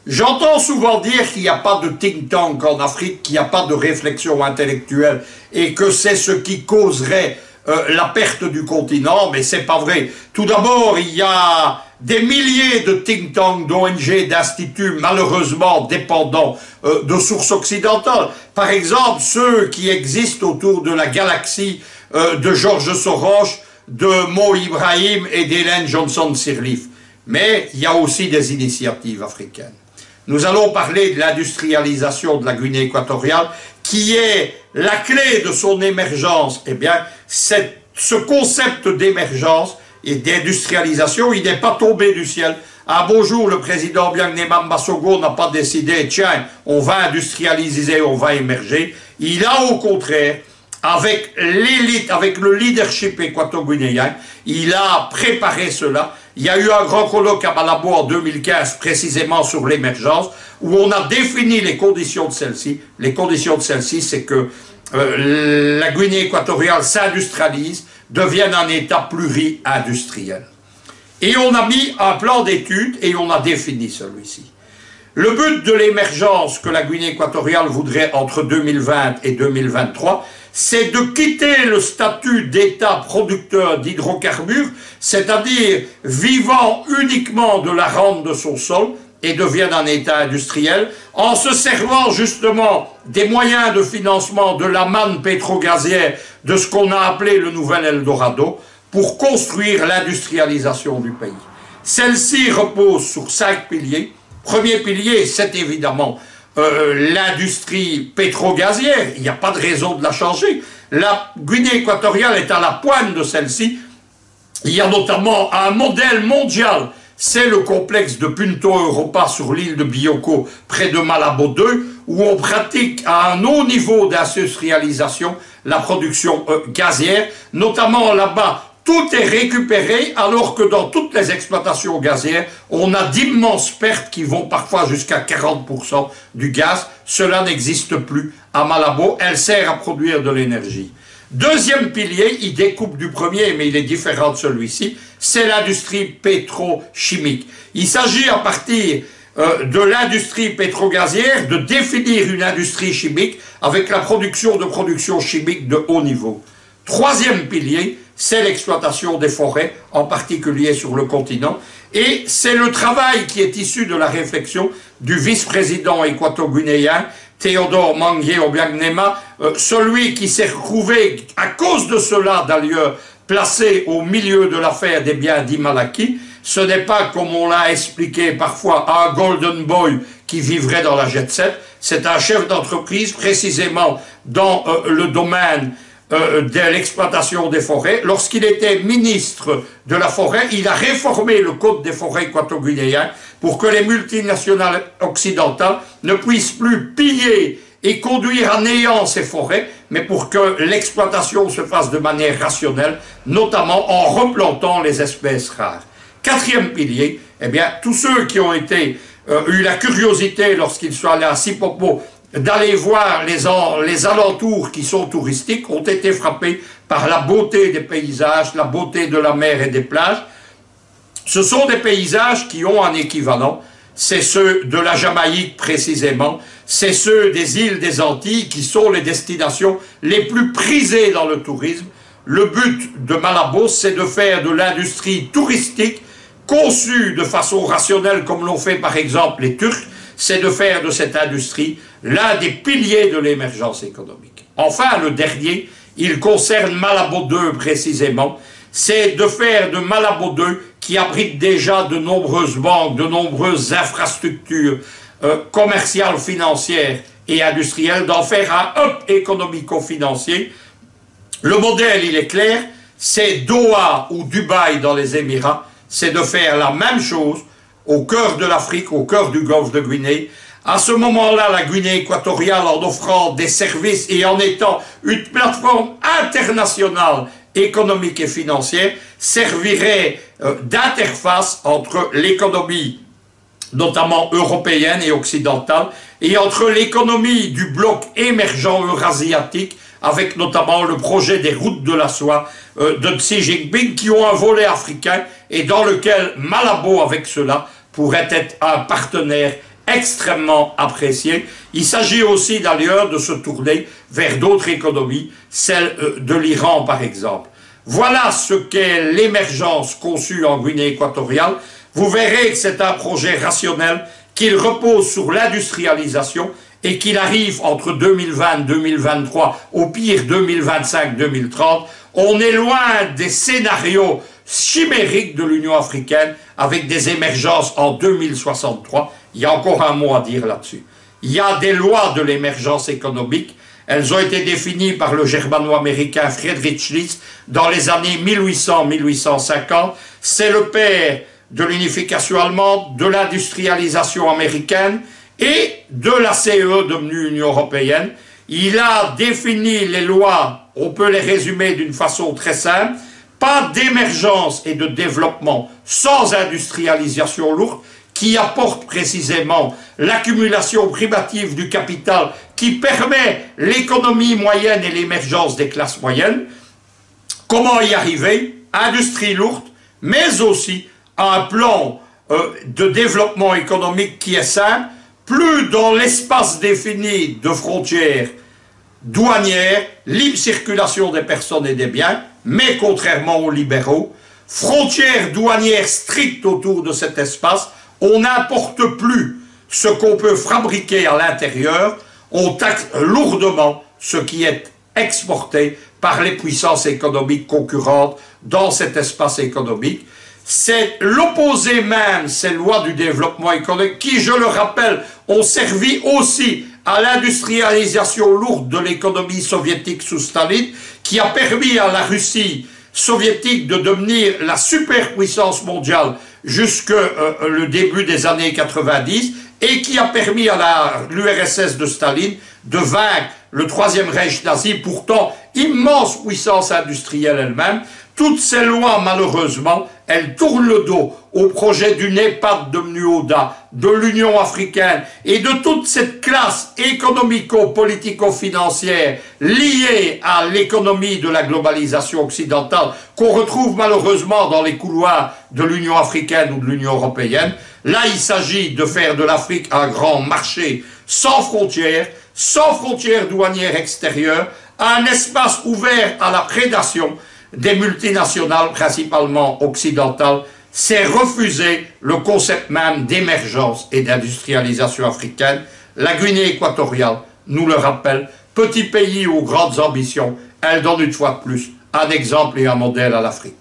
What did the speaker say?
J'entends souvent dire qu'il n'y a pas de think tank en Afrique, qu'il n'y a pas de réflexion intellectuelle et que c'est ce qui causerait la perte du continent, mais c'est pas vrai. Tout d'abord, il y a des milliers de think tanks, d'ONG, d'instituts, malheureusement dépendants de sources occidentales. Par exemple, ceux qui existent autour de la galaxie de George Soros, de Mo Ibrahim et d'Hélène Johnson Sirleaf. Mais il y a aussi des initiatives africaines. Nous allons parler de l'industrialisation de la Guinée équatoriale, qui est la clé de son émergence. Eh bien, ce concept d'émergence et d'industrialisation, il n'est pas tombé du ciel. Un beau jour, le président Biagnema Mbasogo n'a pas décidé, tiens, on va industrialiser, on va émerger. Il a au contraire, avec l'élite, avec le leadership équato-guinéen, il a préparé cela. Il y a eu un grand colloque à Malabo en 2015, précisément sur l'émergence, où on a défini les conditions de celle-ci. Les conditions de celle-ci, c'est que la Guinée équatoriale s'industrialise, devienne un État pluri-industriel. Et on a mis un plan d'études et on a défini celui-ci. Le but de l'émergence que la Guinée équatoriale voudrait entre 2020 et 2023, c'est de quitter le statut d'État producteur d'hydrocarbures, c'est-à-dire vivant uniquement de la rente de son sol, et devienne un État industriel, en se servant justement des moyens de financement de la manne pétro-gazière, de ce qu'on a appelé le nouvel Eldorado, pour construire l'industrialisation du pays. Celle-ci repose sur 5 piliers. Premier pilier, c'est évidemment l'industrie pétro-gazière. Il n'y a pas de raison de la changer. La Guinée équatoriale est à la pointe de celle-ci. Il y a notamment un modèle mondial, c'est le complexe de Punta Europa sur l'île de Bioko, près de Malabo 2, où on pratique à un haut niveau d'industrialisation la production gazière, notamment là-bas. Tout est récupéré, alors que dans toutes les exploitations gazières, on a d'immenses pertes qui vont parfois jusqu'à 40% du gaz. Cela n'existe plus à Malabo, elle sert à produire de l'énergie. Deuxième pilier, il découpe du premier, mais il est différent de celui-ci, c'est l'industrie pétrochimique. Il s'agit à partir de l'industrie pétrogazière de définir une industrie chimique avec la production de productions chimiques de haut niveau. Troisième pilier, c'est l'exploitation des forêts, en particulier sur le continent, et c'est le travail qui est issu de la réflexion du vice-président équato-guinéen, Théodore Mangué Obiagnema, celui qui s'est retrouvé, à cause de cela d'ailleurs, placé au milieu de l'affaire des biens d'Imalaki. Ce n'est pas, comme on l'a expliqué parfois, un golden boy qui vivrait dans la jet set, c'est un chef d'entreprise précisément dans le domaine de l'exploitation des forêts. Lorsqu'il était ministre de la forêt, il a réformé le code des forêts équato-guinéen pour que les multinationales occidentales ne puissent plus piller et conduire à néant ces forêts, mais pour que l'exploitation se fasse de manière rationnelle, notamment en replantant les espèces rares. Quatrième pilier, eh bien, tous ceux qui ont eu la curiosité lorsqu'ils sont allés à Sipopo d'aller voir les alentours qui sont touristiques, ont été frappés par la beauté des paysages, la beauté de la mer et des plages. Ce sont des paysages qui ont un équivalent, c'est ceux de la Jamaïque précisément, c'est ceux des îles des Antilles qui sont les destinations les plus prisées dans le tourisme. Le but de Malabo, c'est de faire de l'industrie touristique conçue de façon rationnelle, comme l'ont fait par exemple les Turcs, c'est de faire de cette industrie l'un des piliers de l'émergence économique. Enfin, le dernier, il concerne Malabo 2 précisément, c'est de faire de Malabo 2, qui abrite déjà de nombreuses banques, de nombreuses infrastructures commerciales, financières et industrielles, d'en faire un hub économico-financier. Le modèle, il est clair, c'est Doha ou Dubaï dans les Émirats, c'est de faire la même chose au cœur de l'Afrique, au cœur du golfe de Guinée. À ce moment-là, la Guinée équatoriale, en offrant des services et en étant une plateforme internationale économique et financière, servirait d'interface entre l'économie, notamment européenne et occidentale, et entre l'économie du bloc émergent eurasiatique, avec notamment le projet des routes de la soie de Xi Jinping, qui ont un volet africain, et dans lequel Malabo, avec cela, pourrait être un partenaire extrêmement apprécié. Il s'agit aussi d'ailleurs de se tourner vers d'autres économies, celle de l'Iran par exemple. Voilà ce qu'est l'émergence conçue en Guinée équatoriale. Vous verrez que c'est un projet rationnel, qu'il repose sur l'industrialisation et qu'il arrive entre 2020 et 2023, au pire 2025-2030. On est loin des scénarios chimériques de l'Union africaine avec des émergences en 2063. Il y a encore un mot à dire là-dessus. Il y a des lois de l'émergence économique. Elles ont été définies par le germano-américain Friedrich List dans les années 1800-1850. C'est le père de l'unification allemande, de l'industrialisation américaine et de la CE devenue Union européenne. Il a défini les lois, on peut les résumer d'une façon très simple. Pas d'émergence et de développement sans industrialisation lourde qui apporte précisément l'accumulation privative du capital qui permet l'économie moyenne et l'émergence des classes moyennes. Comment y arriver? Industrie lourde, mais aussi un plan de développement économique qui est simple, plus dans l'espace défini de frontières douanières, libre circulation des personnes et des biens, mais contrairement aux libéraux, frontières douanières strictes autour de cet espace, on n'importe plus ce qu'on peut fabriquer à l'intérieur, on taxe lourdement ce qui est exporté par les puissances économiques concurrentes dans cet espace économique. C'est l'opposé même, ces lois du développement économique, qui, je le rappelle, ont servi aussi à l'industrialisation lourde de l'économie soviétique sous Staline, qui a permis à la Russie soviétique de devenir la superpuissance mondiale jusque le début des années 90, et qui a permis à l'URSS de Staline de vaincre le Troisième Reich nazi, pourtant immense puissance industrielle elle-même. Toutes ces lois, malheureusement, elles tournent le dos au projet du NEPAD devenu ODA, de l'Union africaine et de toute cette classe économico-politico-financière liée à l'économie de la globalisation occidentale qu'on retrouve malheureusement dans les couloirs de l'Union africaine ou de l'Union européenne. Là, il s'agit de faire de l'Afrique un grand marché sans frontières douanières extérieures, un espace ouvert à la prédation des multinationales, principalement occidentales. C'est refuser le concept même d'émergence et d'industrialisation africaine. La Guinée équatoriale nous le rappelle, petit pays aux grandes ambitions, elle donne une fois de plus un exemple et un modèle à l'Afrique.